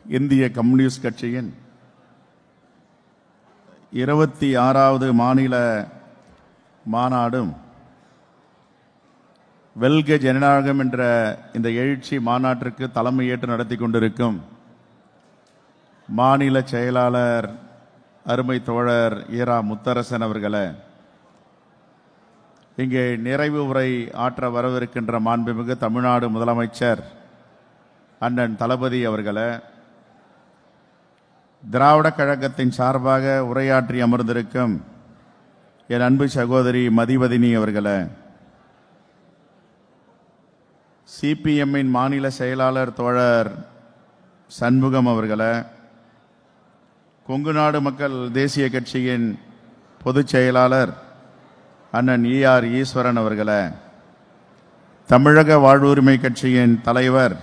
இந்திய கம்யூனிஸ்ட் கட்சியின் 26வது மாநில மாநாடும் வெல்க ஜனநாயகம் என்ற இந்த எழுச்சி மாநாட்டிற்கு தலைமையேற்று நடத்தி கொண்டிருக்கும் மாநில செயலாளர் அருமை தோழர் ஈரா முத்தரசன் அவர்களே, இங்கே நிறைவு உரை ஆற்ற வரவிருக்கின்ற மாண்புமிகு தமிழ்நாடு முதலமைச்சர் அண்ணன் தளபதி அவர்களே, திராவிட கழகத்தின் சார்பாக உரையாற்றி அமர்ந்திருக்கும் என் அன்பு சகோதரி மதிவதினி அவர்களே, சிபிஎம்மின் மாநில செயலாளர் தோழர் சண்முகம் அவர்களே, கொங்கு நாடு மக்கள் தேசிய கட்சியின் பொதுச் செயலாளர் அண்ணன் ஈஆர் ஈஸ்வரன் அவர்களே, தமிழக வாழ்வுரிமை கட்சியின் தலைவர்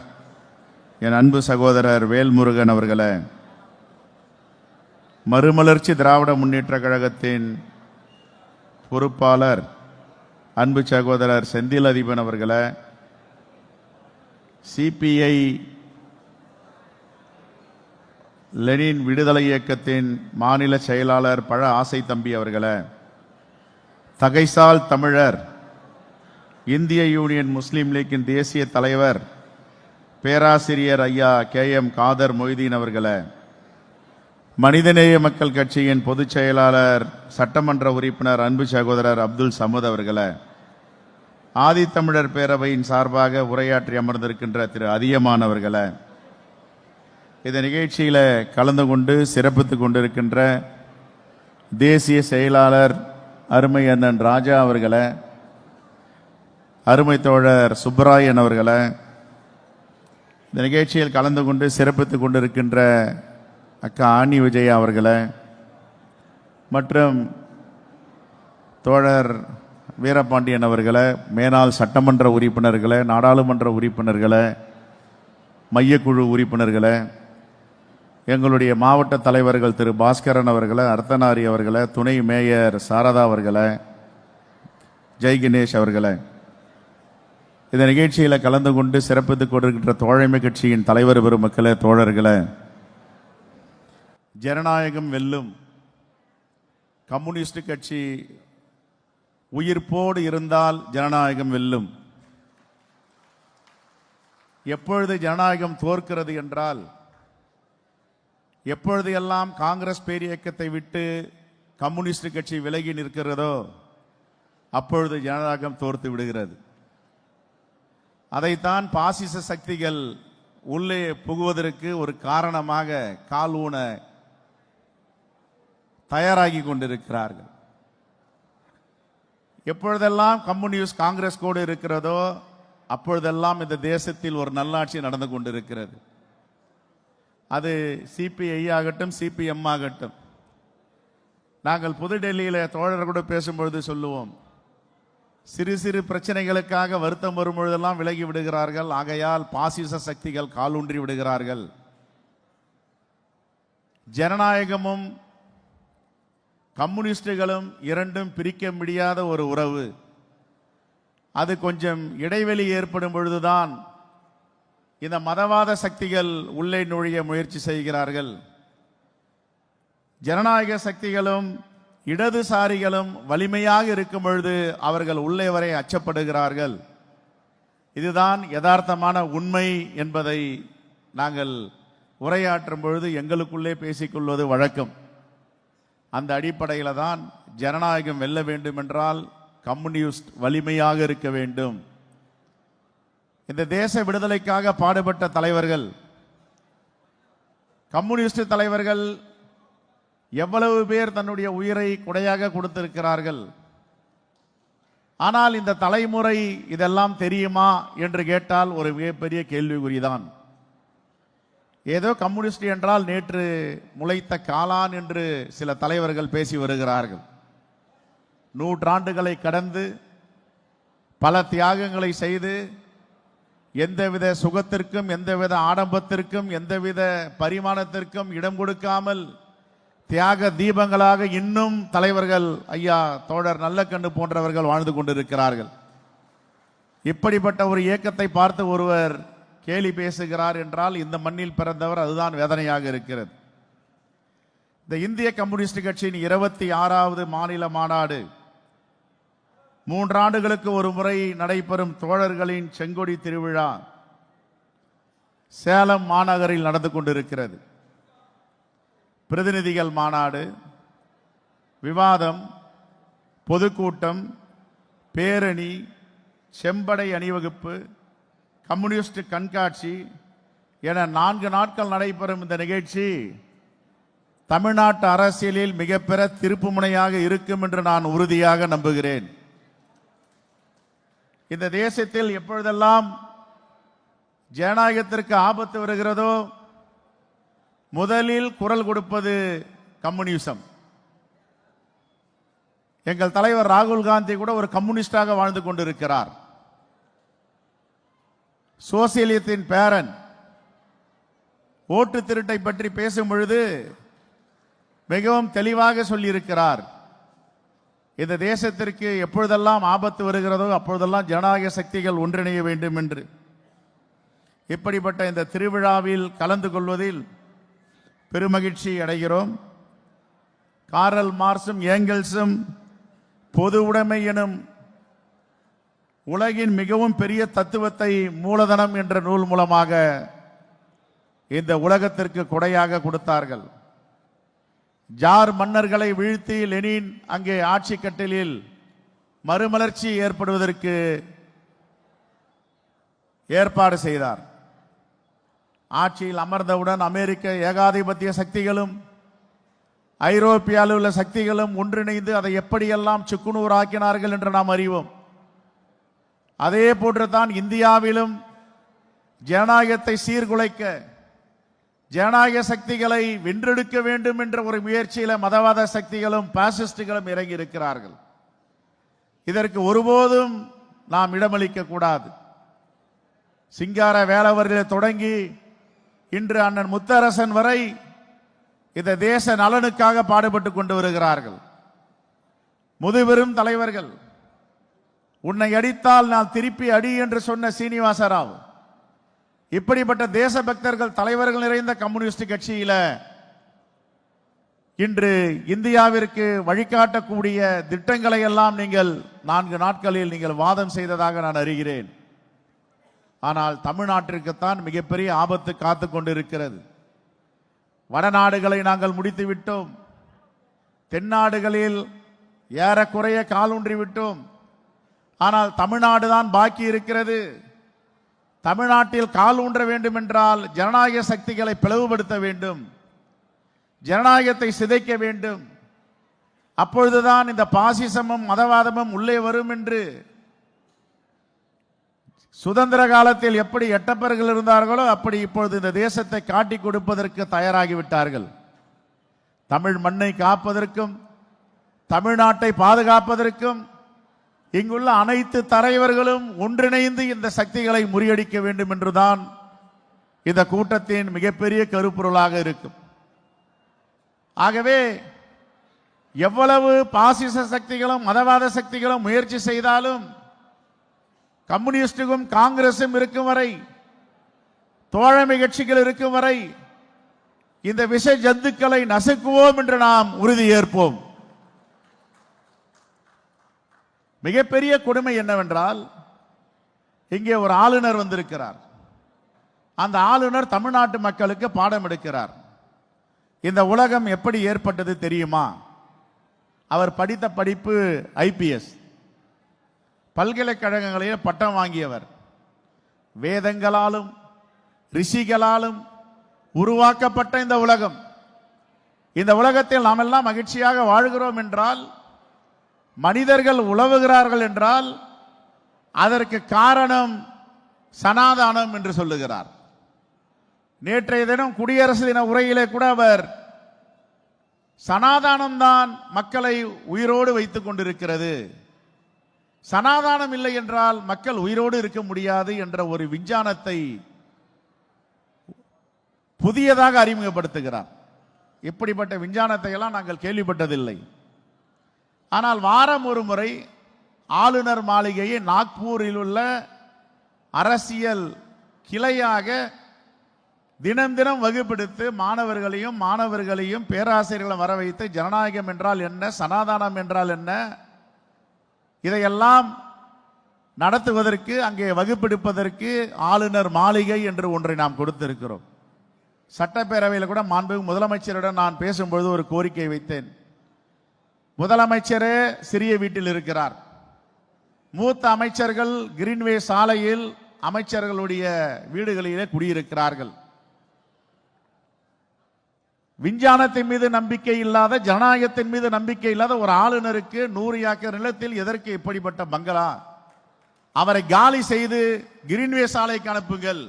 என் அன்பு சகோதரர் வேல்முருகன் அவர்களே, மறுமலர்ச்சி திராவிட முன்னேற்ற கழகத்தின் பொறுப்பாளர் அன்பு சகோதரர் செந்தில் அதிபன் அவர்களே, சிபிஐ லெனின் விடுதலை இயக்கத்தின் மாநில செயலாளர் பழ ஆசை தம்பி அவர்களே, தகைசால் தமிழர் இந்திய யூனியன் முஸ்லீம் லீக்கின் தேசிய தலைவர் பேராசிரியர் ஐயா KM காதர் மொய்தீன் அவர்களே, மனிதநேய மக்கள் கட்சியின் பொதுச் செயலாளர் சட்டமன்ற உறுப்பினர் அன்பு சகோதரர் அப்துல் சமூத் அவர்களே, ஆதித்தமிழர் பேரவையின் சார்பாக உரையாற்றி அமர்ந்திருக்கின்ற திரு அதியமான் அவர்களே, இந்த நிகழ்ச்சியில் கலந்து கொண்டு சிறப்பித்துக் கொண்டிருக்கின்ற தேசிய செயலாளர் அருமை அண்ணன் ராஜா அவர்களே, அருமை தோழர் சுப்பராயன் அவர்களே, இந்த நிகழ்ச்சியில் கலந்து கொண்டு சிறப்பித்துக் கொண்டிருக்கின்ற அக்கா ஆனி விஜயா அவர்களே, மற்றும் தோழர் வீரபாண்டியன் அவர்களே, மேனாள் சட்டமன்ற உறுப்பினர்களே, நாடாளுமன்ற உறுப்பினர்களே, மையக்குழு உறுப்பினர்களே, எங்களுடைய மாவட்ட தலைவர்கள் திரு பாஸ்கரன் அவர்களே, அர்த்தநாரி அவர்களே, துணை மேயர் சாரதா அவர்களே, ஜெய் கணேஷ் அவர்களே, இந்த நிகழ்ச்சியில் கலந்து கொண்டு சிறப்பித்துக் கொண்டிருக்கின்ற தோழமை கட்சியின் தலைவர் பெருமக்களே, தோழர்களே, ஜனநாயகம் வெல்லும். கம்யூனிஸ்ட் கட்சி உயிர்ப்போடு இருந்தால் ஜனநாயகம் வெல்லும். எப்பொழுது ஜனநாயகம் தோற்கிறது என்றால், எப்பொழுது எல்லாம் காங்கிரஸ் பேரியக்கத்தை விட்டு கம்யூனிஸ்ட் கட்சி விலகி நிற்கிறதோ அப்பொழுது ஜனநாயகம் தோற்று விடுகிறது. அதைத்தான் பாசிச சக்திகள் உள்ளே புகுவதற்கு ஒரு காரணமாக கால் ஊன தயாராகி கொண்டிருக்கிறார்கள். எப்பொழுதெல்லாம் கம்யூனிஸ்ட் காங்கிரஸ் கூட இருக்கிறதோ அப்பொழுதெல்லாம் இந்த தேசத்தில் ஒரு நல்லாட்சி நடந்து கொண்டிருக்கிறது. அது சிபிஐ ஆகட்டும், சிபிஎம் ஆகட்டும். நாங்கள் புதுடெல்லியில் தோழர் கூட பேசும்பொழுது சொல்லுவோம், சிறு சிறு பிரச்சனைகளுக்காக வருத்தம் வரும்பொழுதெல்லாம் விலகி விடுகிறார்கள். ஆகையால் பாசிச சக்திகள் காலூன்றி விடுகிறார்கள். ஜனநாயகமும் கம்யூனிஸ்டுகளும் இரண்டும் பிரிக்க முடியாத ஒரு உறவு. அது கொஞ்சம் இடைவெளி ஏற்படும் பொழுதுதான் இந்த மதவாத சக்திகள் உள்ளே நுழைய முயற்சி செய்கிறார்கள். ஜனநாயக சக்திகளும் இடதுசாரிகளும் வலிமையாக இருக்கும் பொழுது அவர்கள் உள்ளே வரை அச்சப்படுகிறார்கள். இதுதான் யதார்த்தமான உண்மை என்பதை நாங்கள் உரையாற்றும் பொழுது எங்களுக்குள்ளே பேசிக்கொள்வது வழக்கம். அந்த அடிப்படையில் தான் ஜனநாயகம் வெல்ல வேண்டும் என்றால் கம்யூனிஸ்ட் வலிமையாக இருக்க வேண்டும். இந்த தேச விடுதலைக்காக பாடுபட்ட தலைவர்கள், கம்யூனிஸ்ட் தலைவர்கள் எவ்வளவு பேர் தன்னுடைய உயிரை கொடையாக கொடுத்திருக்கிறார்கள். ஆனால் இந்த தலைமுறை இதெல்லாம் தெரியுமா என்று கேட்டால் ஒரு மிகப்பெரிய கேள்விக்குறிதான். ஏதோ கம்யூனிஸ்ட் என்றால் நேற்று முளைத்த காளான் என்று சில தலைவர்கள் பேசி வருகிறார்கள். நூற்றாண்டுகளை கடந்து பல தியாகங்களை செய்து எந்தவித சுகத்திற்கும், எந்தவித ஆடம்பத்திற்கும், எந்தவித பரிமாணத்திற்கும் இடம் கொடுக்காமல் தியாக தீபங்களாக இன்னும் தலைவர்கள் ஐயா தோழர் நல்லக்கண்ணு போன்றவர்கள் வாழ்ந்து கொண்டிருக்கிறார்கள். இப்படிப்பட்ட ஒரு இயக்கத்தை பார்த்து ஒருவர் கேலி பேசுகிறார் என்றால் இந்த மண்ணில் பிறந்தவர், அதுதான் வேதனையாக இருக்கிறது. இந்த இந்திய கம்யூனிஸ்ட் கட்சியின் 26வது மாநில மாநாடு 3 ஆண்டுகளுக்கு ஒரு முறை நடைபெறும் தோழர்களின் செங்கொடி திருவிழா சேலம் மாநகரில் நடந்து கொண்டிருக்கிறது. பிரதிநிதிகள் மாநாடு, விவாதம், பொதுக்கூட்டம், பேரணி, செம்படை அணிவகுப்பு, கம்யூனிஸ்ட் கண்காட்சி என 4 நாட்கள் நடைபெறும் இந்த நிகழ்ச்சி தமிழ்நாட்டு அரசியலில் மிகப்பெரிய திருப்புமுனையாக இருக்கும் என்று நான் உறுதியாக நம்புகிறேன். இந்த தேசத்தில் எப்பொழுதெல்லாம் ஜனநாயகத்திற்கு ஆபத்து வருகிறதோ முதலில் குரல் கொடுப்பது கம்யூனிசம். எங்கள் தலைவர் ராகுல் காந்தி கூட ஒரு கம்யூனிஸ்டாக வாழ்ந்து கொண்டிருக்கிறார். சோசியலிசத்தின் பேரன். ஓட்டு திருட்டை பற்றி பேசும் பொழுது மிகவும் தெளிவாக சொல்லியிருக்கிறார். இந்த தேசத்திற்கு எப்பொழுதெல்லாம் ஆபத்து வருகிறதோ அப்பொழுதெல்லாம் ஜனநாயக சக்திகள் ஒன்றிணைய வேண்டும் என்று. இப்படிப்பட்ட இந்த திருவிழாவில் கலந்து கொள்வதில் பெருமகிழ்ச்சி அடைகிறோம். காரல் மார்க்சும் ஏங்கெல்ஸும் பொது உடைமை எனும் உலகின் மிகவும் பெரிய தத்துவத்தை மூலதனம் என்ற நூல் மூலமாக இந்த உலகத்திற்கு கொடையாக கொடுத்தார்கள். ஜார் மன்னர்களை வீழ்த்தி லெனின் அங்கே ஆட்சி கட்டிலில் மறுமலர்ச்சி ஏற்படுவதற்கு ஏற்பாடு செய்தார். ஆட்சியில் அமர்ந்தவுடன் அமெரிக்க ஏகாதிபத்திய சக்திகளும் ஐரோப்பியாவில் உள்ள சக்திகளும் ஒன்றிணைந்து அதை எப்படியெல்லாம் சுக்குநூறாக்கினார்கள் என்று நாம் அறிவோம். அதே போன்றுதான் இந்தியாவிலும் ஜனநாயகத்தை சீர்குலைக்க, ஜனநாயக சக்திகளை வென்றெடுக்க வேண்டும் என்ற ஒரு முயற்சியில மதவாத சக்திகளும் பாசிஸ்டுகளும் இறங்கி இருக்கிறார்கள். இதற்கு ஒருபோதும் நாம் இடமளிக்க கூடாது. சிங்கார வேலவரில் தொடங்கி இன்று அண்ணன் முத்தரசன் வரை இந்த தேச நலனுக்காக பாடுபட்டு கொண்டு வருகிறார்கள். முதுபெரும் தலைவர்கள். உன்னை அடித்தால் நான் திருப்பி அடி என்று சொன்ன சீனிவாச ராவ். இப்படிப்பட்ட தேசபக்தர்கள் தலைவர்கள் நிறைந்த கம்யூனிஸ்ட் கட்சியில இன்று இந்தியாவிற்கு வழிகாட்டக்கூடிய திட்டங்களை எல்லாம் நீங்கள் 4 நாட்களில் நீங்கள் வாதம் செய்ததாக நான் அறிகிறேன். ஆனால் தமிழ்நாட்டிற்குத்தான் மிகப்பெரிய ஆபத்து காத்து கொண்டிருக்கிறது. வடநாடுகளை நாங்கள் முடித்து விட்டோம். தென்னாடுகளில் ஏறக்குறைய காலூன்றி விட்டோம். ஆனால் தமிழ்நாடு தான் பாக்கி இருக்கிறது. தமிழ்நாட்டில் கால் ஊன்ற வேண்டும் என்றால் ஜனநாயக சக்திகளை பிளவுபடுத்த வேண்டும், ஜனநாயகத்தை சிதைக்க வேண்டும். அப்பொழுதுதான் இந்த பாசிசமும் மதவாதமும் உள்ளே வரும் என்று சுதந்திர காலத்தில் எப்படி எட்டப்பர்கள் இருந்தார்களோ அப்படி இப்பொழுது இந்த தேசத்தை காட்டி கொடுப்பதற்கு தயாராகிவிட்டார்கள். தமிழ் மண்ணை காப்பதற்கும் தமிழ்நாட்டை பாதுகாப்பதற்கும் இங்குள்ள அனைத்து தலைவர்களும் ஒன்றிணைந்து இந்த சக்திகளை முறியடிக்க வேண்டும் என்றுதான் இந்த கூட்டத்தின் மிகப்பெரிய கருப்பொருளாக இருக்கும். ஆகவே எவ்வளவு பாசிச சக்திகளும் மதவாத சக்திகளும் முயற்சி செய்தாலும் கம்யூனிஸ்டுக்கும் காங்கிரசும் இருக்கும் வரை, தோழமை கட்சிகள் இருக்கும் வரை இந்த விஷ ஜந்துக்களை நசுக்குவோம் என்று நாம் உறுதி ஏற்போம். மிகப்பெரிய கொடுமை என்னவென்றால், இங்கே ஒரு ஆளுநர் வந்திருக்கிறார். அந்த ஆளுநர் தமிழ்நாட்டு மக்களுக்கு பாடம் எடுக்கிறார். இந்த உலகம் எப்படி ஏற்பட்டது தெரியுமா? அவர் படித்த படிப்பு IPS, பல்கலைக்கழகங்களில் பட்டம் வாங்கியவர். வேதங்களாலும் ரிஷிகளாலும் உருவாக்கப்பட்ட இந்த உலகம், இந்த உலகத்தில் நாம் எல்லாம் மகிழ்ச்சியாக வாழ்கிறோம் என்றால், மனிதர்கள் உலவுகிறார்கள் என்றால் அதற்கு காரணம் சனாதானம் என்று சொல்லுகிறார். நேற்றைய தினம் குடியரசு தின உரையிலே கூட அவர் சனாதானம்தான் மக்களை உயிரோடு வைத்துக் கொண்டிருக்கிறது, சனாதானம் இல்லை என்றால் மக்கள் உயிரோடு இருக்க முடியாது என்ற ஒரு விஞ்ஞானத்தை புதியதாக அறிமுகப்படுத்துகிறார். இப்படிப்பட்ட விஞ்ஞானத்தை எல்லாம் நாங்கள் கேள்விப்பட்டதில்லை. ஆனால் வாரம் ஒரு முறை ஆளுநர் மாளிகையை நாக்பூரில் உள்ள அரசியல் கிளையாக தினம் தினம் வகுப்பெடுத்து மாணவர்களையும் பேராசிரியர்களை வர வைத்து ஜனநாயகம் என்றால் என்ன, சனாதானம் என்றால் என்ன, இதையெல்லாம் நடத்துவதற்கு, அங்கே வகுப்பெடுப்பதற்கு ஆளுநர் மாளிகை என்று ஒன்றை நாம் கொடுத்திருக்கிறோம். சட்டப்பேரவையில் கூட மாண்புமிகு முதலமைச்சரிடம் நான் பேசும்பொழுது ஒரு கோரிக்கை வைத்தேன். முதலமைச்சரே சிறிய வீட்டில் இருக்கிறார். மூத்த அமைச்சர்கள் கிரீன்வே சாலையில் அமைச்சர்களுடைய வீடுகளிலே குடியிருக்கிறார்கள். விஞ்ஞானத்தின் மீது நம்பிக்கை இல்லாத, ஜனநாயகத்தின் மீது நம்பிக்கை இல்லாத ஒரு ஆளுநருக்கு 100 ஏக்கர் நிலத்தில் எதற்கு இப்படிப்பட்ட பங்களா? அவரை காலி செய்து கிரீன்வே சாலைக்கு அனுப்புங்கள்.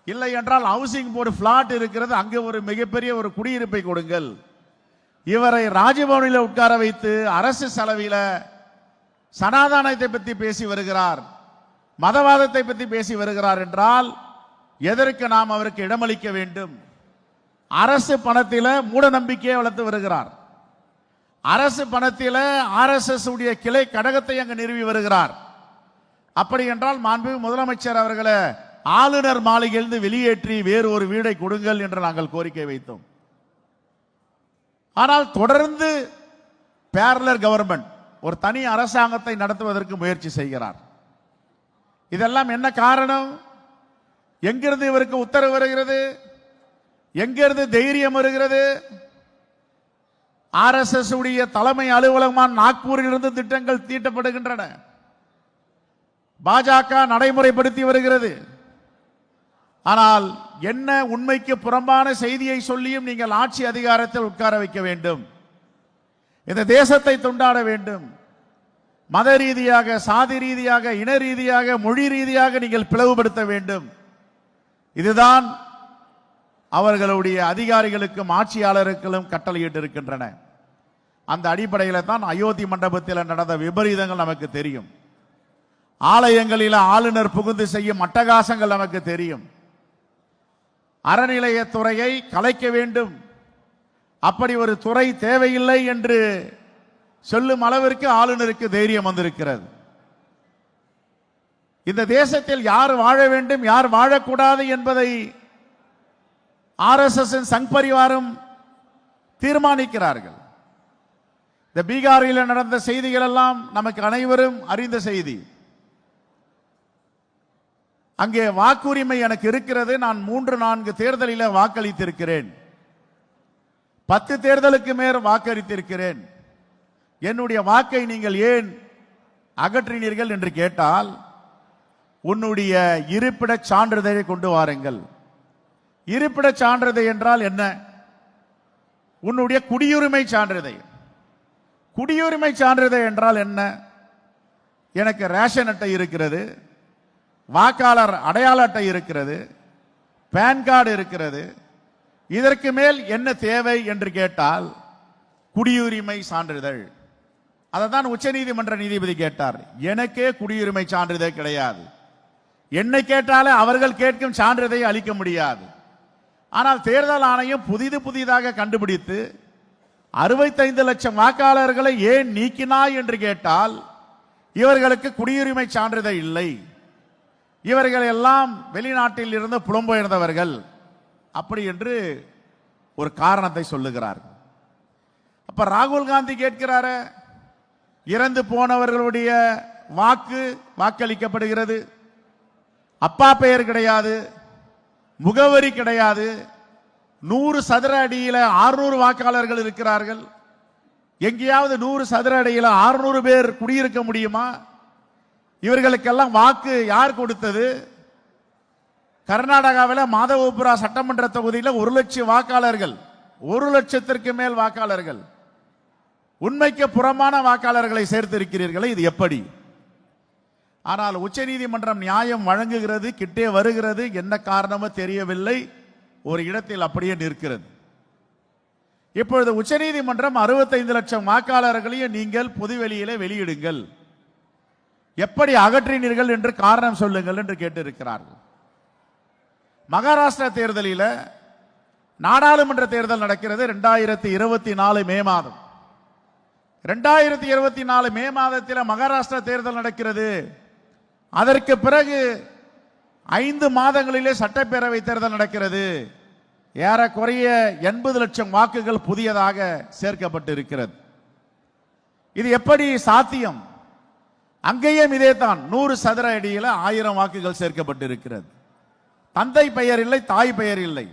இல்லை என்றால் ஹவுசிங் போர்டு பிளாட் இருக்கிறது, அங்கே ஒரு மிகப்பெரிய ஒரு குடியிருப்பை கொடுங்கள். இவரை ராஜபவனில் உட்கார வைத்து அரசு செலவில் சனாதானத்தை பற்றி பேசி வருகிறார், மதவாதத்தை பற்றி பேசி வருகிறார் என்றால் எதற்கு நாம் அவருக்கு இடமளிக்க வேண்டும்? அரசு பணத்தில் மூட நம்பிக்கையை வளர்த்து வருகிறார். அரசு பணத்தில் RSS உடைய கிளை கடகத்தை அங்கு நிறுவி வருகிறார். அப்படி என்றால் மாண்புமிகு முதலமைச்சர் அவர்களை ஆளுநர் மாளிகையிலிருந்து வெளியேற்றி வேறு ஒரு வீடை கொடுங்கள் என்று நாங்கள் கோரிக்கை வைத்தோம். ஆனால் தொடர்ந்து பேரலர் கவர்மெண்ட், ஒரு தனி அரசாங்கத்தை நடத்துவதற்கு முயற்சி செய்கிறார். இதெல்லாம் என்ன காரணம்? எங்கிருந்து இவருக்கு உத்தரவு வருகிறது? எங்கிருந்து தைரியம் வருகிறது? RSS உடைய தலைமை அலுவலகமான நாக்பூரில் இருந்து திட்டங்கள் தீட்டப்படுகின்றன. பாஜக நடைமுறைப்படுத்தி வருகிறது. ஆனால் என்ன உண்மைக்கு புறம்பான செய்தியை சொல்லியும் நீங்கள் ஆட்சி அதிகாரத்தில் உட்கார வைக்க வேண்டும். இந்த தேசத்தை துண்டாட வேண்டும். மத ரீதியாக, சாதி ரீதியாக, இன ரீதியாக, மொழி ரீதியாக நீங்கள் பிளவுபடுத்த வேண்டும். இதுதான் அவர்களுடைய அதிகாரிகளுக்கும் ஆட்சியாளர்களுக்கும் கட்டளையிட்டு இருக்கின்றன. அந்த அடிப்படையில் தான் அயோத்தி மண்டபத்தில் நடந்த விபரீதங்கள் நமக்கு தெரியும். ஆலயங்களில் ஆளுநர் புகுந்து செய்யும் அட்டகாசங்கள் நமக்கு தெரியும். அறநிலையத்துறையை கலைக்க வேண்டும், அப்படி ஒரு துறை தேவையில்லை என்று சொல்லும் அளவிற்கு ஆளுநருக்கு தைரியம் வந்திருக்கிறது. இந்த தேசத்தில் யார் வாழ வேண்டும், யார் வாழக்கூடாது என்பதை RSS சங் பரிவாரம் தீர்மானிக்கிறார்கள். இந்த பீகாரில் நடந்த செய்திகள் எல்லாம் நமக்கு அனைவரும் அறிந்த செய்தி. அங்கே வாக்குரிமை எனக்கு இருக்கிறது. நான் 3-4 தேர்தலில் வாக்களித்திருக்கிறேன். 10 தேர்தலுக்கு மேல் வாக்களித்திருக்கிறேன். என்னுடைய வாக்கை நீங்கள் ஏன் அகற்றினீர்கள் என்று கேட்டால், உன்னுடைய இருப்பிட சான்றிதழை கொண்டு வாருங்கள். இருப்பிட சான்றிதழ் என்றால் என்ன? உன்னுடைய குடியுரிமை சான்றிதழ். குடியுரிமை சான்றிதழ் என்றால் என்ன? எனக்கு ரேஷன் அட்டை இருக்கிறது, வாக்காளர் அடையாள அட்டை இருக்கிறது, பேன் கார்டு இருக்கிறது, இதற்கு மேல் என்ன தேவை என்று கேட்டால் குடியுரிமை சான்றிதழ். அதை தான் உச்சநீதிமன்ற நீதிபதி கேட்டார். எனக்கே குடியுரிமை சான்றிதழ் கிடையாது. என்னை கேட்டாலே அவர்கள் கேட்கும் சான்றிதழை அளிக்க முடியாது. ஆனால் தேர்தல் ஆணையம் புதிதாக கண்டுபிடித்து 65 லட்சம் வாக்காளர்களை ஏன் நீக்கினாய் என்று கேட்டால் இவர்களுக்கு குடியுரிமை சான்றிதழ் இல்லை, இவர்கள் எல்லாம் வெளிநாட்டில் இருந்து புலம்பெயர்ந்தவர்கள், அப்படி என்று ஒரு காரணத்தை சொல்லுகிறார். அப்ப ராகுல் காந்தி கேட்கிறாரு, இறந்து போனவர்களுடைய வாக்களிக்கப்படுகிறது, அப்பா பெயர் கிடையாது, முகவரி கிடையாது, 100 சதுர அடியில் 600 வாக்காளர்கள் இருக்கிறார்கள். எங்கேயாவது 100 சதுர அடியில் 600 பேர் குடியிருக்க முடியுமா? இவர்களுக்கெல்லாம் வாக்கு யார் கொடுத்தது? கர்நாடகாவில் மாதவபுரா சட்டமன்ற தொகுதியில் 1 லட்சம் வாக்காளர்கள், 1 லட்சத்திற்கு மேல் வாக்காளர்கள், உண்மைக்கு புறமான வாக்காளர்களை சேர்த்திருக்கிறீர்களே, இது எப்படி? ஆனால் உச்சநீதிமன்றம் நியாயம் வழங்குகிறது, கிட்டே வருகிறது, என்ன காரணமோ தெரியவில்லை, ஒரு இடத்தில் அப்படியே நிற்கிறது. இப்பொழுது உச்சநீதிமன்றம் 65 லட்சம் வாக்காளர்களையும் நீங்கள் பொதுவெளியிலே வெளியிடுங்கள், எப்படி அகற்றினீர்கள் என்று காரணம் சொல்லுங்கள் என்று கேட்டிருக்கிறார்கள். மகாராஷ்டிரா தேர்தலில் நாடாளுமன்ற தேர்தல் நடக்கிறது 2024 மே மாதம். 2024 மே மாதத்தில் மகாராஷ்டிரா தேர்தல் நடக்கிறது. அதற்கு பிறகு 5 மாதங்களிலே சட்டப்பேரவை தேர்தல் நடக்கிறது. ஏறக்குறைய 80 லட்சம் வாக்குகள் புதியதாக சேர்க்கப்பட்டு இருக்கிறது. இது எப்படி சாத்தியம்? அங்கேயும் இதே தான். 100 சதுர அடியில் 1000 வாக்குகள் சேர்க்கப்பட்டு இருக்கிறது. தந்தை பெயர் இல்லை, தாய் பெயர் இல்லை.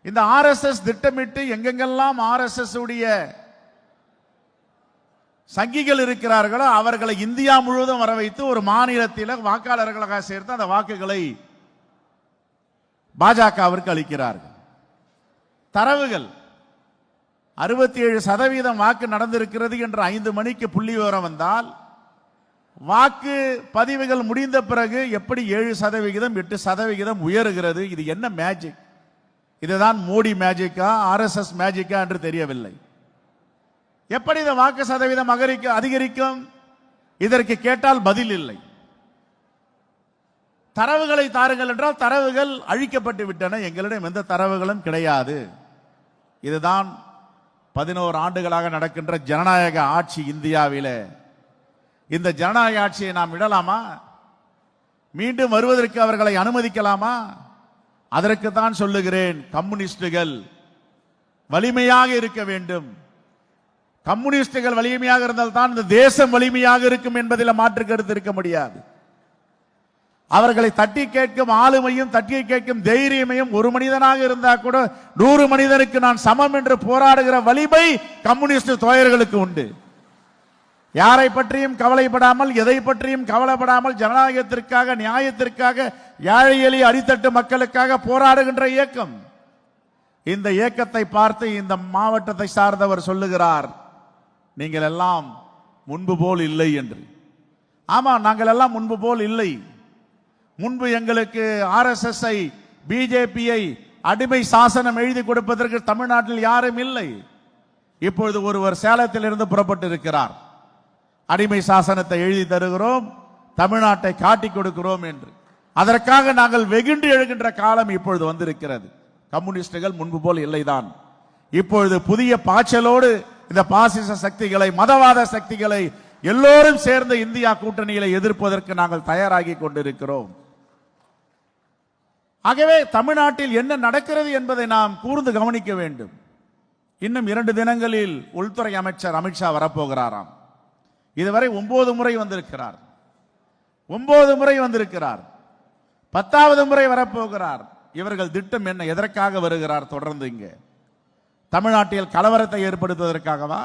இந்த RSS திட்டமிட்டு எங்கெங்கெல்லாம் RSS உடைய சங்கிகள் இருக்கிறார்களோ அவர்களை இந்தியா முழுவதும் வர வைத்து ஒரு மாநிலத்தில் வாக்காளர்களாக சேர்த்து அந்த வாக்குகளை பாஜகவிற்கு அளிக்கிறார்கள். தரவுகள் 67% வாக்கு நடந்திருக்கிறது என்று 5 மணிக்கு புள்ளி விவரம் வந்தால், வாக்கு பதிவுகள் முடிந்த பிறகு எப்படி 7%, 8% உயருகிறது? இது என்ன மேஜிக்? இதுதான் மோடி மேஜிக்கா, RSS மேஜிக்கா என்று தெரியவில்லை. எப்படி இந்த வாக்கு சதவீதம் அதிகரிக்கும்? இதற்கு கேட்டால் பதில் இல்லை. தரவுகளை தாருங்கள் என்றால் தரவுகள் அழிக்கப்பட்டு விட்டன. எங்களிடம் எந்த தரவுகளும் கிடையாது. இதுதான் 11 ஆண்டுகளாக நடக்கின்ற ஜனநாயக ஆட்சி இந்தியாவிலே. இந்த ஜனநாயக ஆட்சியை நாம் விடலாமா? மீண்டும் வருவதற்கு அவர்களை அனுமதிக்கலாமா? அதற்கு தான் சொல்லுகிறேன், கம்யூனிஸ்டுகள் வலிமையாக இருக்க வேண்டும். கம்யூனிஸ்டுகள் வலிமையாக இருந்தால் தான் இந்த தேசம் வலிமையாக இருக்கும் என்பதில் மாற்று கருத்து இருக்க முடியாது. அவர்களை தட்டி கேட்கும் ஆளுமையும் தட்டி கேட்கும் தைரியமையும் ஒரு மனிதனாக இருந்தா கூட 100 மனிதனுக்கு நான் சமம் என்று போராடுகிற வலிமை கம்யூனிஸ்ட் தோழர்களுக்கு உண்டு. யாரை பற்றியும் கவலைப்படாமல், எதை பற்றியும் கவலைப்படாமல், ஜனநாயகத்திற்காக, நியாயத்திற்காக, ஏழை எளிய அடித்தட்டு மக்களுக்காக போராடுகின்ற இயக்கம். இந்த இயக்கத்தை பார்த்து இந்த மாவட்டத்தை சார்ந்தவர் சொல்லுகிறார், நீங்கள் எல்லாம் முன்பு போல் இல்லை என்று. ஆமா, நாங்கள் எல்லாம் முன்பு போல் இல்லை. முன்பு எங்களுக்கு RSS-ஐ, பிஜேபியை அடிமை சாசனம் எழுதி கொடுப்பதற்கு தமிழ்நாட்டில் யாரும் இல்லை. இப்பொழுது ஒருவர் சேலத்தில் இருந்து புறப்பட்டு இருக்கிறார். அடிமை சாசனத்தை எழுதி தருகிறோம், தமிழ்நாட்டை காட்டி கொடுக்கிறோம் என்று. அதற்காக நாங்கள் வெகுண்டு எழுகின்ற காலம் இப்பொழுது வந்திருக்கிறது. கம்யூனிஸ்டுகள் முன்பு போல் இல்லைதான். இப்பொழுது புதிய பாய்ச்சலோடு இந்த பாசிச சக்திகளை, மதவாத சக்திகளை எல்லோரும் சேர்ந்த இந்தியா கூட்டணியில எதிர்ப்பதற்கு நாங்கள் தயாராகி கொண்டிருக்கிறோம். ஆகவே தமிழ்நாட்டில் என்ன நடக்கிறது என்பதை நாம் கூர்ந்து கவனிக்க வேண்டும். இன்னும் 2 தினங்களில் உள்துறை அமைச்சர் அமித்ஷா வரப்போகிறாராம். இதுவரை 9 முறை வந்திருக்கிறார். 9 முறை வந்திருக்கிறார். 10வது முறை வரப்போகிறார். இவர்கள் திட்டம் என்ன? எதற்காக வருகிறார் தொடர்ந்து இங்கே? தமிழ்நாட்டில் கலவரத்தை ஏற்படுத்துவதற்காகவா?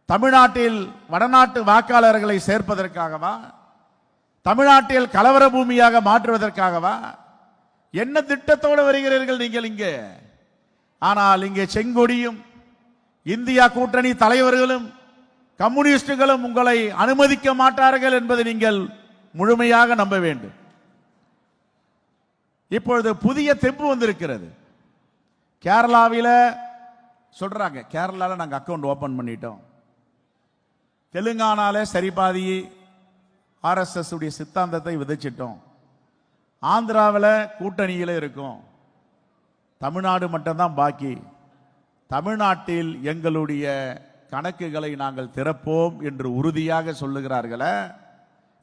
தமிழ்நாட்டில் வடநாட்டு வாக்காளர்களை சேர்ப்பதற்காகவா? தமிழ்நாட்டில் கலவர பூமியாக மாற்றுவதற்காகவா? என்ன திட்டத்தோடு வருகிறீர்கள் நீங்கள் இங்கே? ஆனால் இங்கே செங்கொடியும் இந்தியா கூட்டணி தலைவர்களும் கம்யூனிஸ்டுகளும் உங்களை அனுமதிக்க மாட்டார்கள் என்பதை நீங்கள் முழுமையாக நம்ப வேண்டும். இப்பொழுது புதிய தெம்பு வந்திருக்கிறது. கேரளாவில் சொல்றாங்க, கேரளாவில் நாங்கள் அக்கவுண்ட் ஓபன் பண்ணிட்டோம். தெலுங்கானால சரிபாதி RSS உடைய சித்தாந்தத்தை விதைச்சிட்டோம். ஆந்திராவில் கூட்டணியில் இருக்கும். தமிழ்நாடு மட்டும்தான் பாக்கி. தமிழ்நாட்டில் எங்களுடைய கணக்குகளை நாங்கள் திறப்போம் என்று உறுதியாக சொல்லுகிறார்களே,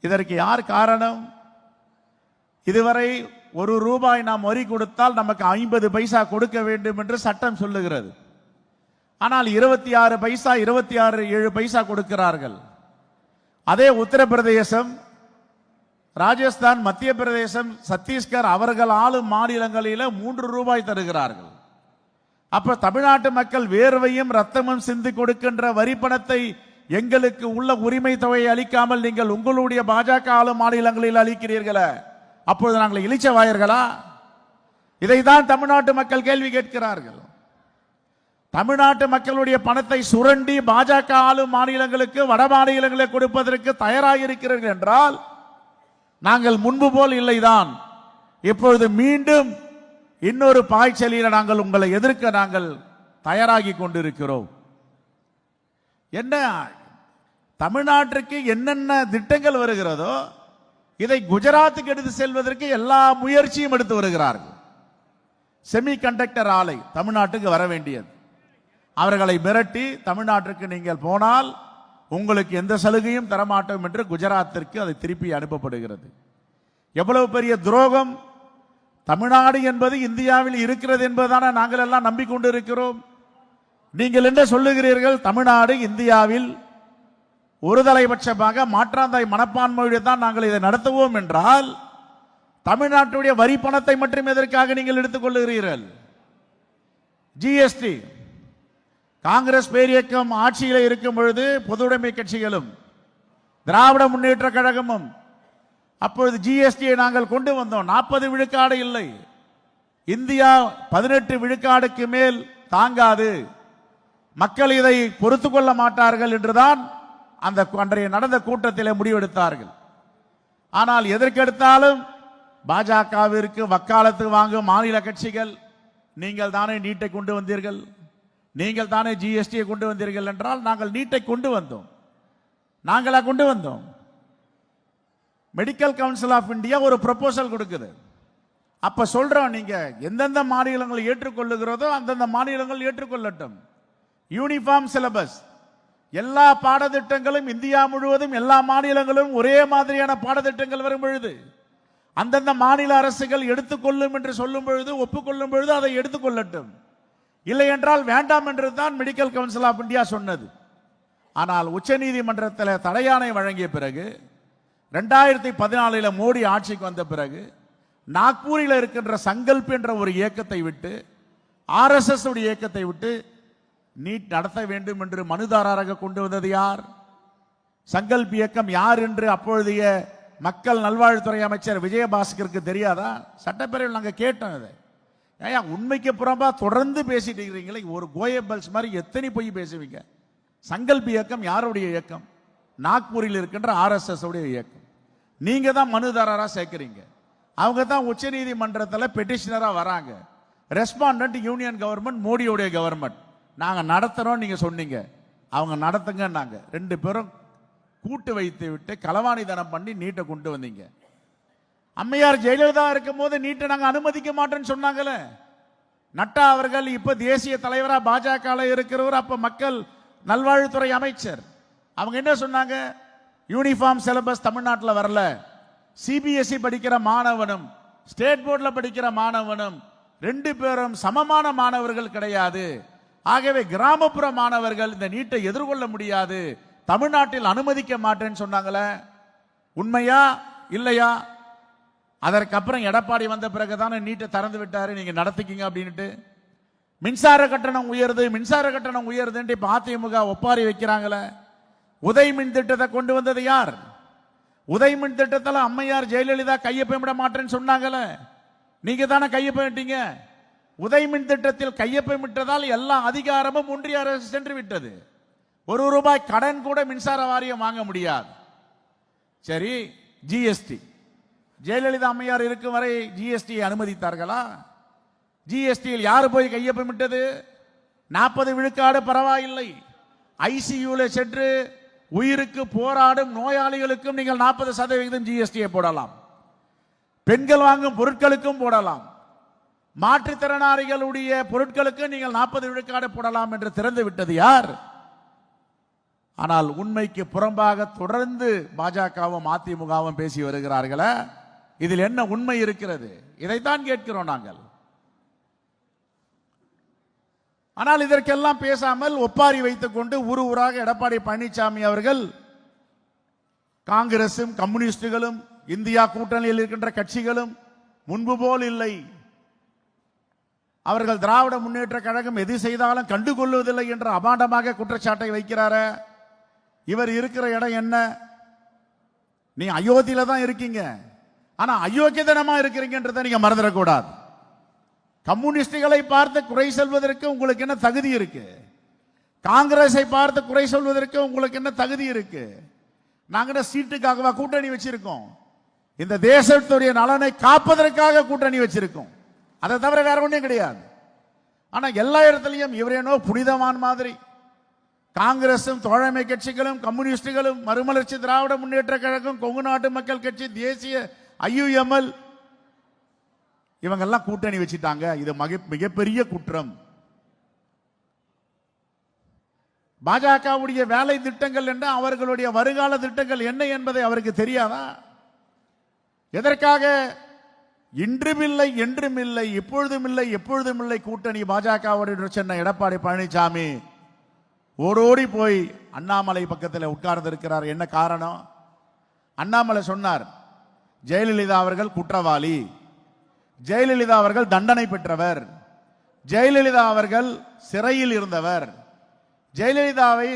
இதற்கு யார் காரணம்? இதுவரை ₹1 நாம் வரி கொடுத்தால் நமக்கு 50 பைசா கொடுக்க வேண்டும் என்று சட்டம் சொல்லுகிறது. ஆனால் 26 பைசா, 26.7 பைசா கொடுக்கிறார்கள். அதே உத்தரப்பிரதேசம், ராஜஸ்தான், மத்திய பிரதேசம், சத்தீஸ்கர் அவர்கள் ஆளும் மாநிலங்களில் ₹3 தருகிறார்கள். அப்ப தமிழ்நாட்டு மக்கள் வேர்வையும் ரத்தமும் சிந்தி கொடுக்கின்ற வரி பணத்தை எங்களுக்கு உள்ள உரிமை தொகையை அளிக்காமல் நீங்கள் உங்களுடைய பாஜக ஆளும் மாநிலங்களில் அளிக்கிறீர்களே, அப்பொழுது நாங்கள் இளிச்ச வாயர்களா? இதைதான் தமிழ்நாட்டு மக்கள் கேள்வி கேட்கிறார்கள். தமிழ்நாட்டு மக்களுடைய பணத்தை சுரண்டி பாஜக ஆளும் மாநிலங்களுக்கு, வட மாநிலங்களுக்கு கொடுப்பதற்கு தயாராக இருக்கிறீர்கள் என்றால் நாங்கள் முன்பு போல் இல்லைதான். இப்பொழுது மீண்டும் இன்னொரு பாய்ச்சலில் நாங்கள் உங்களை எதிர்க்க நாங்கள் தயாராகி கொண்டிருக்கிறோம். என்ன தமிழ்நாட்டிற்கு என்னென்ன திட்டங்கள் வருகிறதோ இதை குஜராத்துக்கு எடுத்து செல்வதற்கு எல்லா முயற்சியும் எடுத்து வருகிறார்கள். செமி கண்டக்டர் ஆலை தமிழ்நாட்டுக்கு வர வேண்டியது. அவர்களை மிரட்டி தமிழ்நாட்டிற்கு நீங்கள் போனால் உங்களுக்கு எந்த சலுகையும் தரமாட்டோம் என்று குஜராத்திற்கு அது திருப்பி அனுப்பப்படுகிறது. எவ்வளவு பெரிய துரோகம்! தமிழ்நாடு என்பது இந்தியாவில் இருக்கிறது என்பதுதானே நாங்கள் எல்லாம் நம்பிக்கொண்டு இருக்கிறோம். நீங்கள் என்ன சொல்லுகிறீர்கள்? தமிழ்நாடு இந்தியாவில் ஒருதலைபட்சமாக மாற்றாந்தாய் மனப்பான்மையுடன் தான் நாங்கள் இதை நடத்துவோம் என்றால், தமிழ்நாட்டுடைய வரி பணத்தை மட்டும் எதற்காக நீங்கள் எடுத்துக் கொள்ளுகிறீர்கள்? ஜிஎஸ்டி காங்கிரஸ் பேரியக்கம் ஆட்சியில் இருக்கும் பொழுது பொதுவுடைமை கட்சிகளும் திராவிட முன்னேற்ற கழகமும் அப்பொழுது ஜிஎஸ்டியை நாங்கள் கொண்டு வந்தோம். 40 விழுக்காடு இல்லை, இந்தியா 18 விழுக்காடுக்கு மேல் தாங்காது, மக்கள் இதை பொறுத்துக் கொள்ள மாட்டார்கள் என்றுதான் அந்த அன்றைய நடந்த கூட்டத்தில் முடிவெடுத்தார்கள். ஆனால் எதற்கெடுத்தாலும் பாஜகவிற்கு வக்காலத்து வாங்கும் மாநில கட்சிகள், நீங்கள் தானே நீட்டை கொண்டு வந்தீர்கள், நீங்கள் தானே ஜிஎஸ்டியை கொண்டு வந்தீர்கள் என்றால், நாங்கள் நீட்டை கொண்டு வந்தோம். நாங்களா கொண்டு வந்தோம்? மெடிக்கல் கவுன்சில் ஆஃப் இந்தியா ஒரு ப்ரொபோசல் கொடுக்குது. அப்ப சொல்றோம், நீங்க எந்தெந்த மாநிலங்கள் ஏற்றுக்கொள்ளுகிறதோ அந்தந்த மாநிலங்கள் ஏற்றுக்கொள்ளட்டும். யூனிஃபார்ம் சிலபஸ், எல்லா பாடத்திட்டங்களும் இந்தியா முழுவதும் எல்லா மாநிலங்களும் ஒரே மாதிரியான பாடத்திட்டங்கள் வரும் பொழுது அந்தந்த மாநில அரசுகள் எடுத்துக்கொள்ளும் என்று சொல்லும் பொழுது, ஒப்புக்கொள்ளும் பொழுது அதை எடுத்துக்கொள்ளட்டும். இல்லை என்றால் வேண்டாம் என்று தான் மெடிக்கல் கவுன்சில் ஆஃப் இந்தியா சொன்னது. ஆனால் உச்சநீதிமன்றத்தில் தடையாணை வழங்கிய பிறகு 2014 மோடி ஆட்சிக்கு வந்த பிறகு நாக்பூரில் இருக்கின்ற சங்கல்ப் என்ற ஒரு இயக்கத்தை விட்டு, ஆர்எஸ்எஸ் உடைய இயக்கத்தை விட்டு நீட் நடத்த வேண்டும் என்று மனுதாரராக கொண்டு வந்தது யார்? சங்கல்ப் இயக்கம் யார் என்று அப்பொழுதைய மக்கள் நல்வாழ்வுத்துறை அமைச்சர் விஜயபாஸ்கருக்கு தெரியாதா? சட்டப்பேரவையில் நாங்கள் கேட்டோம். இதை ஏன் உண்மைக்கு புறம்பா தொடர்ந்து பேசிட்டு இருக்கிறீங்களே, ஒரு கோயபல்ஸ் மாதிரி எத்தனை பொய் பேசுவீங்க? சங்கல்ப் இயக்கம் யாருடைய இயக்கம்? நாக்பூரில் இருக்கின்ற ஆர்எஸ்எஸ் உடைய இயக்கம். நீங்க தான் மனுதாரரா சேர்க்கிறீங்க. அவங்க தான் உச்ச நீதிமன்றத்தில் பெட்டிஷனரா வராங்க. ரெஸ்பாண்டன்ட் யூனியன் கவர்மெண்ட், மோடியுடைய கவர்மெண்ட். நாங்க நடத்துறோம் நீங்க சொன்னீங்க, அவங்க நடத்துங்க. நாங்க 2 பேரும் கூட்டு வைத்து விட்டு களவாணி தனம் பண்ணி நீட்டை கொண்டு வந்தீங்க. அம்மையார் ஜெயலலிதா இருக்கும் போது நீட்டை நாங்க அனுமதிக்க மாட்டோம்னு சொன்னாங்களே. நட்டா அவர்கள் இப்ப தேசிய தலைவரா பாஜக இருக்கிறவர், அப்ப மக்கள் நல்வாழ்வுத்துறை அமைச்சர். அவங்க என்ன சொன்னாங்க? யூனிஃபார்ம் சிலபஸ் தமிழ்நாட்டில் வரல, சிபிஎஸ்இ படிக்கிற மாணவனும் ஸ்டேட் போர்டில் படிக்கிற மாணவனும் 2 பேரும் சமமான மாணவர்கள் கிடையாது, ஆகவே கிராமப்புற மாணவர்கள் இந்த நீட்டை எதிர்கொள்ள முடியாது, தமிழ்நாட்டில் அனுமதிக்க மாட்டேன்னு சொன்னாங்களே. உண்மையா இல்லையா? அதற்கப்புறம் எடப்பாடி வந்த பிறகுதானே நீட்டை திறந்து விட்டாரு, நீங்க நடத்திக்கிங்க அப்படின்ட்டு. மின்சார கட்டணம் உயருது, மின்சார கட்டணம் உயருதுன்ட்டு இப்ப அதிமுக ஒப்பாரி வைக்கிறாங்களே. உதய் மின் திட்டத்தை கொண்டு வந்தது யார்? உதய் மின் திட்டத்தில் அம்மையார் ஜெயலலிதா கையொப்பமிட மாட்டேன்னு சொன்னாங்களே, நீங்க தானே கையொப்பமிட்டீங்க. உதய் மின் திட்டத்தில் கையொப்பமிட்டதால் எல்லா அதிகாரமும் ஒன்றிய அரசு சென்று விட்டது. 1 ரூபாய் கடன் கூட மின்சார வாரியம் வாங்க முடியாது. சரி, ஜிஎஸ்டி ஜெயலலிதா அம்மையார் இருக்கும் வரை ஜிஎஸ்டி அனுமதித்தார்களா? ஜிஎஸ்டியில் யாரு போய் கையொப்பமிட்டது? 40 விழுக்காடு பரவாயில்லை, ஐசியூல சென்று உயிருக்கு போராடும் நோயாளிகளுக்கும் நீங்கள் 40% ஜிஎஸ்டியை போடலாம், பெண்கள் வாங்கும் பொருட்களுக்கும் போடலாம், மாற்றுத்திறனாளிகளுடைய பொருட்களுக்கு நீங்கள் 40 விழுக்காடு போடலாம் என்று திறந்து விட்டது யார்? ஆனால் உண்மைக்கு புறம்பாக தொடர்ந்து பாஜகவும் அதிமுகவும் பேசி வருகிறார்களே, இதில் என்ன உண்மை இருக்கிறது? இதைத்தான் கேட்கிறோம் நாங்கள். ஆனால் இதற்கெல்லாம் பேசாமல் ஒப்பாரி வைத்துக் கொண்டு ஊராக எடப்பாடி பழனிசாமி அவர்கள் காங்கிரசும் கம்யூனிஸ்டுகளும் இந்தியா கூட்டணியில் இருக்கின்ற கட்சிகளும் முன்பு போல் இல்லை, அவர்கள் திராவிட முன்னேற்ற கழகம் எது செய்தாலும் கண்டுகொள்வதில்லை என்ற அபாண்டமாக குற்றச்சாட்டை வைக்கிறார. இவர் இருக்கிற இடம் என்ன? நீ அயோத்தியில தான் இருக்கீங்க, ஆனா அயோக்கியத்தனமா இருக்கிறீங்கன்றதை நீங்க மறந்துடக்கூடாது. கம்யூனிஸ்டுகளை பார்த்து குறை சொல்வதற்கு உங்களுக்கு என்ன தகுதி இருக்கு? காங்கிரஸை பார்த்து குறை சொல்வதற்கு உங்களுக்கு என்ன தகுதி இருக்கு? நாங்க சீட்டுக்காகவா கூட்டணி வச்சிருக்கோம்? இந்த தேசத்துடைய நலனை காப்பதற்காக கூட்டணி வச்சிருக்கோம், அதை தவிர வேற ஒன்றும் கிடையாது. ஆனா எல்லா இடத்துலையும் இவரேனோ புனிதமான மாதிரி காங்கிரசும் தோழமை கட்சிகளும் கம்யூனிஸ்டுகளும் மறுமலர்ச்சி திராவிட முன்னேற்ற கழகம் கொங்கு நாட்டு மக்கள் கட்சி தேசிய ஐயுஎம்எல் இவங்கெல்லாம் கூட்டணி வச்சிட்டாங்க. இது மிகப்பெரிய குற்றம். பாஜகவுடைய வேலை திட்டங்கள் என்ன, அவர்களுடைய வருகால திட்டங்கள் என்ன என்பதை அவருக்கு தெரியாதா? எதற்காக இன்றுமில்லை என்றுமில்லை இப்பொழுதும் இல்லை எப்பொழுதும் இல்லை கூட்டணி பாஜகவோடு சொன்ன எடப்பாடி பழனிசாமி ஓடோடி போய் அண்ணாமலை பக்கத்தில் உட்கார்ந்து இருக்கிறார். என்ன காரணம்? அண்ணாமலை சொன்னார், ஜெயலலிதா அவர்கள் குற்றவாளி, ஜெயலலிதா அவர்கள் தண்டனை பெற்றவர், ஜெயலலிதா அவர்கள் சிறையில் இருந்தவர், ஜெயலலிதாவை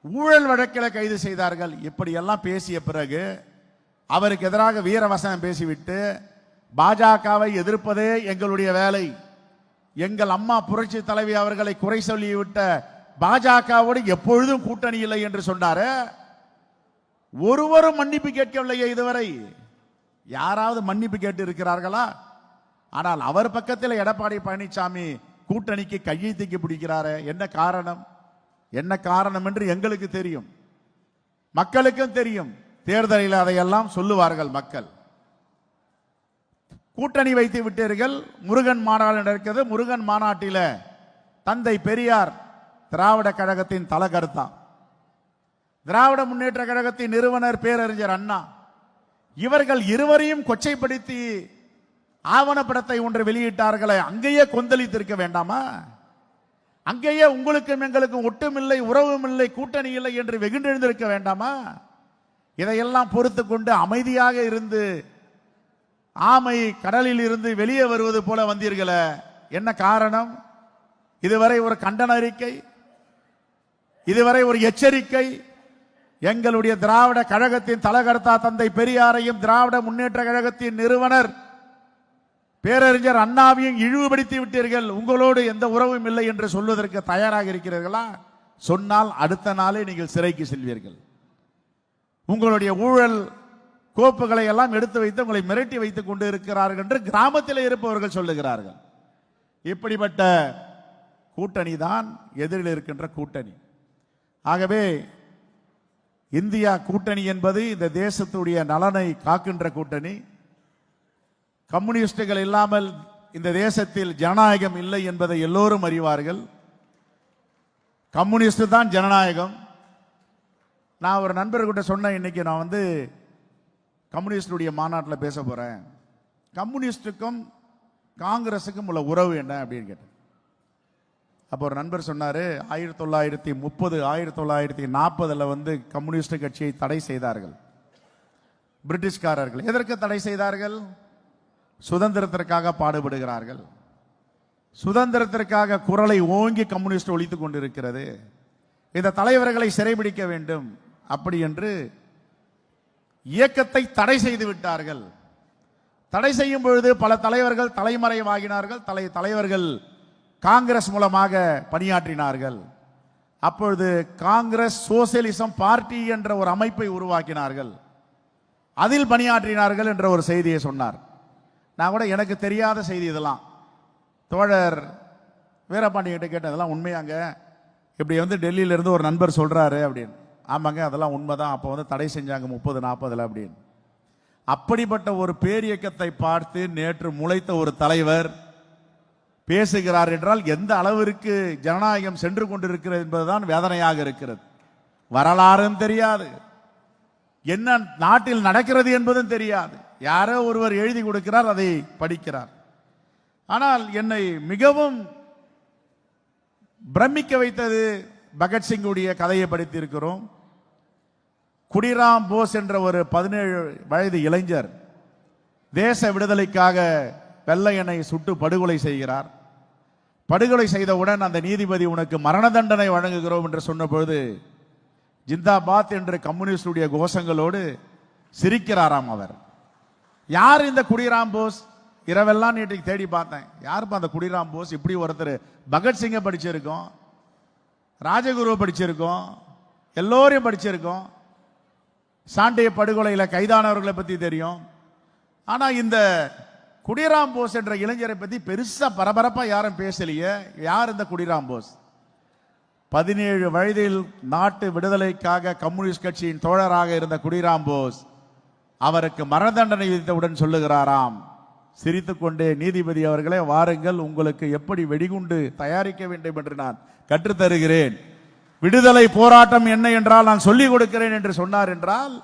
ஊழல் வழக்கில் கைது செய்தார்கள். இப்படியெல்லாம் பேசிய பிறகு அவருக்கு எதிராக வீரவசனம் பேசிவிட்டு பாஜகவை எதிர்ப்பதே எங்களுடைய வேலை, எங்கள் அம்மா புரட்சி தலைவி அவர்களை குறை சொல்லிவிட்ட பாஜகவோடு எப்பொழுதும் கூட்டணி இல்லை என்று சொன்னாரு. ஒருவரும் மன்னிப்பு கேட்கவில்லையே இதுவரை. யாராவது மன்னிப்பு கேட்டு இருக்கிறார்களா? ஆனால் அவர் பக்கத்தில் எடப்பாடி பழனிசாமி கூட்டணிக்கு கையை தூக்கி பிடிக்கிறாரு. என்ன காரணம்? என்ன காரணம் என்று எங்களுக்கு தெரியும், மக்களுக்கும் தெரியும். தேர்தலில் அதையெல்லாம் சொல்லுவார்கள் மக்கள். கூட்டணி வைத்து விட்டீர்கள். முருகன் மாநாடு நடக்கிறது. முருகன் மாநாட்டில் தந்தை பெரியார் திராவிட கழகத்தின் தலகர்த்தா, திராவிட முன்னேற்ற கழகத்தின் நிறுவனர் பேரறிஞர் அண்ணா, இவர்கள் இருவரையும் கொச்சைப்படுத்தி ஆவணப்படத்தை ஒன்று வெளியிட்டார்களே, அங்கேயே கொந்தளித்திருக்க வேண்டாமா? அங்கேயே உங்களுக்கும் எங்களுக்கும் ஒட்டுமில்லை, உறவும் இல்லை, கூட்டணி இல்லை என்று வெகுண்டெழுந்திருக்க வேண்டாமா? இதையெல்லாம் பொறுத்து கொண்டு அமைதியாக இருந்து ஆமை கடலில் இருந்து வெளியே வருவது போல வந்தீர்களே, என்ன காரணம்? இதுவரை ஒரு கண்டன அறிக்கை, இதுவரை ஒரு எச்சரிக்கை, எங்களுடைய திராவிட கழகத்தின் தலகர்த்தா தந்தை பெரியாரையும் திராவிட முன்னேற்ற கழகத்தின் நிறுவனர் பேரறிஞர் அண்ணாவையும் இழிவுபடுத்தி விட்டீர்கள், உங்களோடு எந்த உறவும் இல்லை என்று சொல்வதற்கு தயாராக இருக்கிறீர்களா? சொன்னால் அடுத்த நாளே நீங்கள் சிறைக்கு செல்வீர்கள். உங்களுடைய ஊழல் கோப்புகளை எல்லாம் எடுத்து வைத்து உங்களை மிரட்டி வைத்துக் கொண்டு இருக்கிறார்கள் என்று கிராமத்தில் இருப்பவர்கள் சொல்லுகிறார்கள். இப்படிப்பட்ட கூட்டணி தான் எதிரில் இருக்கின்ற கூட்டணி. ஆகவே இந்தியா கூட்டணி என்பது இந்த தேசத்துடைய நலனை காக்கின்ற கூட்டணி. கம்யூனிஸ்டுகள் இல்லாமல் இந்த தேசத்தில் ஜனநாயகம் இல்லை என்பதை எல்லோரும் அறிவார்கள். கம்யூனிஸ்ட் தான் ஜனநாயகம். நான் ஒரு நண்பர்கிட்ட சொன்னேன், இன்னைக்கு நான் வந்து கம்யூனிஸ்டுடைய மாநாட்டில் பேச போறேன், கம்யூனிஸ்டுக்கும் காங்கிரஸுக்கும் உள்ள உறவு என்ன அப்படின்னு கேட்டேன். அப்போ ஒரு நண்பர் சொன்னாரு, 1930 1940 வந்து கம்யூனிஸ்ட் கட்சியை தடை செய்தார்கள் பிரிட்டிஷ்காரர்கள். எதற்கு தடை செய்தார்கள்? சுதந்திரத்திற்காக பாடுபடுகிறார்கள். சுதந்திரத்திற்காக குரலை ஓங்கி கம்யூனிஸ்ட் ஒலித்துக் கொண்டிருக்கிறது. இந்த தலைவர்களை சிறைபிடிக்க வேண்டும் அப்படி என்று இயக்கத்தை தடை செய்து விட்டார்கள். தடை செய்யும் பொழுது பல தலைவர்கள் தலைமறைவாகினார்கள். தலைவர்கள் காங்கிரஸ் மூலமாக பணியாற்றினார்கள். அப்பொழுது காங்கிரஸ் சோசியலிசம் பார்ட்டி என்ற ஒரு அமைப்பை உருவாக்கினார்கள், அதில் பணியாற்றினார்கள் என்ற ஒரு செய்தியை சொன்னார். நான் கூட எனக்கு தெரியாத செய்தி இதெல்லாம். தோழர் வீரபாண்டி கிட்ட கேட்டதெல்லாம் உண்மையாங்க, இப்படி வந்து டெல்லியிலிருந்து ஒரு நண்பர் சொல்றாரு அப்படின்னு. ஆமாங்க, அதெல்லாம் உண்மைதான். அப்போ வந்து தடை செஞ்சாங்க 30-40 அப்படின்னு. அப்படிப்பட்ட ஒரு பேரியக்கத்தை பார்த்து நேற்று முளைத்த ஒரு தலைவர் பேசுகிறார் என்றால் எந்த அளவிற்கு ஜனநாயகம் சென்று கொண்டிருக்கிறது என்பதுதான் வேதனையாக இருக்கிறது. வரலாறும் தெரியாது, என்ன நாட்டில் நடக்கிறது என்பதும் தெரியாது. யாரோ ஒருவர் எழுதி கொடுக்கிறார், அதை படிக்கிறார். ஆனால் என்னை மிகவும் பிரமிக்க வைத்தது பகத்சிங்குடைய கதையை படித்திருக்கிறோம். குடிராம் போஸ் என்ற ஒரு 17 வயது இளைஞர் தேச விடுதலைக்காக வெள்ளையனை சுட்டு படுகொலை செய்கிறார். படுகொலை செய்தவுடன் அந்த நீதிபதி உனக்கு மரண தண்டனை வழங்குகிறோம் என்று சொன்ன பொழுது ஜிந்தாபாத் என்று கம்யூனிஸ்டுடைய கோஷங்களோடு சிரிக்கிறாராம் அவர். யார் இந்த குடிராம் போஸ்? இரவெல்லாம் நேற்றைக்கு தேடி பார்த்தேன், யாருப்பா அந்த குடிராம் போஸ்? இப்படி ஒருத்தர் பகத்சிங்கை படிச்சிருக்கோம், ராஜகுருவை படிச்சிருக்கோம், எல்லோரையும் படிச்சிருக்கோம், சாண்டிய படுகொலையில் கைதானவர்களை பற்றி தெரியும். ஆனால் இந்த குடிராம் போஸ் என்ற இளைஞரை பற்றி பெருசா பரபரப்பா யாரும் பேசலையே. யார் இந்த குடிராம் போஸ்? 17 வயதில் நாட்டு விடுதலைக்காக கம்யூனிஸ்ட் கட்சியின் தோழராக இருந்த குடிராம் போஸ் அவருக்கு மரண தண்டனை விதித்தவுடன் சொல்லுகிறாராம் சிரித்துக்கொண்டே, நீதிபதி அவர்களே, வாருங்கள், உங்களுக்கு எப்படி வெடிகுண்டு தயாரிக்க வேண்டும் என்று நான் கற்றுத்தருகிறேன், விடுதலை போராட்டம் என்ன என்றால் நான் சொல்லிக் கொடுக்கிறேன் என்று சொன்னார். என்றால்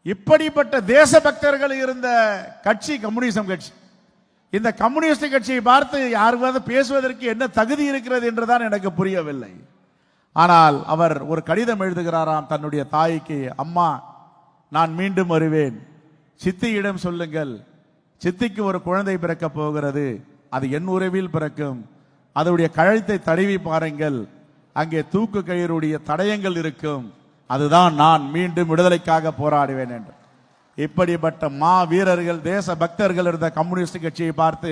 இப்படிப்பட்ட தேசபக்தர்கள் இருந்த கட்சி கம்யூனிசம் கட்சி. இந்த கம்யூனிஸ்ட் கட்சியை பார்த்து யாருக்காவது பேசுவதற்கு என்ன தகுதி இருக்கிறது என்றுதான் எனக்கு புரியவில்லை. ஆனால் அவர் ஒரு கடிதம் எழுதுகிறாராம் தன்னுடைய தாய்க்கு, அம்மா நான் மீண்டும் வருவேன், சித்தியிடம் சொல்லுங்கள், சித்திக்கு ஒரு குழந்தை பிறக்க போகிறது, அது என் உறவில் பிறக்கும், அதனுடைய கழுத்தை தடவி பாருங்கள், அங்கே தூக்கு கயிறுடைய தடயங்கள் இருக்கும், அதுதான் நான் மீண்டும் விடுதலைக்காக போராடுவேன் என்று. இப்படிப்பட்ட மா வீரர்கள் தேச பக்தர்கள் இருந்த கம்யூனிஸ்ட் கட்சியை பார்த்து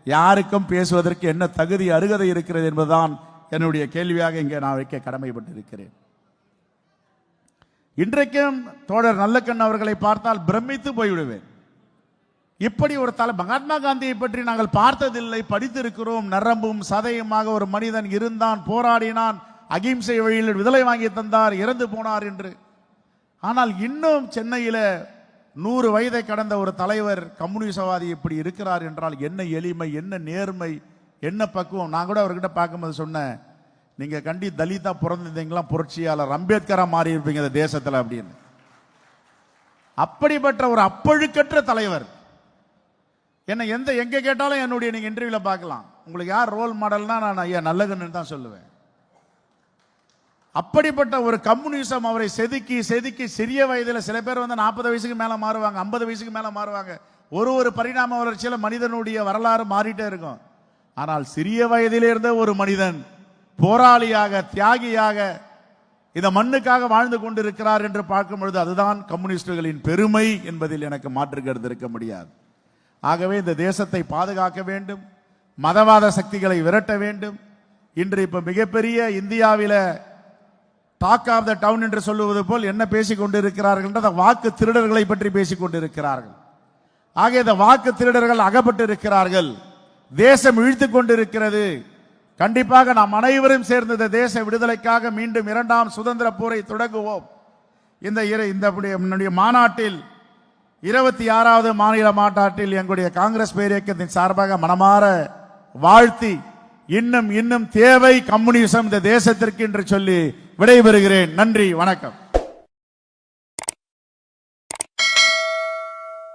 யாருக்கும் பேசுவதற்கு என்ன தகுதி அருகதை இருக்கிறது என்பதுதான் என்னுடைய கேள்வியாக இங்கே நான் வைக்க கடமைப்பட்டிருக்கிறேன். இன்றைக்கும் தோழர் நல்லக்கண் அவர்களை பார்த்தால் பிரமித்து போய்விடுவேன். இப்படி ஒரு மகாத்மா காந்தியை பற்றி நாங்கள் பார்த்ததில்லை, படித்திருக்கிறோம். நரம்பும் சதையுமாக ஒரு மனிதன் இருந்தான், போராடினான், அகிம்சை வழியில் விடுதலை வாங்கி தந்தார், இறந்து போனார் என்று. ஆனால் இன்னும் சென்னையில 100 வயதை கடந்த ஒரு தலைவர் கம்யூனிசவாதி இப்படி இருக்கிறார் என்றால் என்ன எளிமை, என்ன நேர்மை, என்ன பக்குவம். நான் கூட அவர்கிட்ட பார்க்கும்போது சொன்னேன், நீங்க கண்டி தலிதா பிறந்திருந்தீங்களா புரட்சியாளர் அம்பேத்கரா மாறி இருப்பீங்க இந்த தேசத்துல அப்படின்னு. அப்படிப்பட்ட ஒரு அப்பழுக்கற்ற தலைவர். என்ன எங்க கேட்டாலும் என்னுடைய நீங்க இன்டர்வியூல பார்க்கலாம், உங்களுக்கு யார் ரோல் மாடல்னா நான் ஐயா நல்லகண்ணன் தான் சொல்லுவேன். அப்படிப்பட்ட ஒரு கம்யூனிசம் அவரை செதுக்கி செதுக்கி சிறிய வயதில் சில பேர் 40 வயசுக்கு மேல மாறுவாங்க, 50 வயசுக்கு மேல மாறுவாங்க. ஒரு பரிணாம வளர்ச்சியில மனிதனுடைய வரலாறு மாறிட்டே இருக்கும். ஆனால் சிறிய வயதிலே இருந்த ஒரு மனிதன் போராளியாக, தியாகியாக இந்த மண்ணுக்காக வாழ்ந்து கொண்டிருக்கிறார் என்று பார்க்கும் பொழுது அதுதான் கம்யூனிஸ்டுகளின் பெருமை என்பதில் எனக்கு மாற்று கருத்து இருக்க முடியாது. ஆகவே இந்த தேசத்தை பாதுகாக்க வேண்டும், மதவாத சக்திகளை விரட்ட வேண்டும். இன்று இப்ப மிகப்பெரிய இந்தியாவில டாக் ஆஃப் த டவுன் என்று சொல்லுவது போல் என்ன பேசிக் கொண்டிருக்கிறார்கள் என்ற வாக்கு திருடர்களை பற்றி பேசிக் கொண்டிருக்கிறார்கள். ஆக இந்த வாக்கு திருடர்கள் அகப்பட்டு இருக்கிறார்கள், தேசம் இழுத்துக் கொண்டிருக்கிறது. கண்டிப்பாக நாம் அனைவரும் சேர்ந்து இந்த தேச விடுதலைக்காக மீண்டும் 2ஆம் சுதந்திர போரை தொடங்குவோம். இந்த மாநாட்டில் 26வது மாநில மாநாட்டில் எங்களுடைய காங்கிரஸ் பேரியக்கத்தின் சார்பாக மனமாற வாழ்த்தி இன்னும் தேவை கம்யூனிசம் இந்த தேசத்திற்கு என்று சொல்லி விடைபெறுகிறேன். நன்றி, வணக்கம்.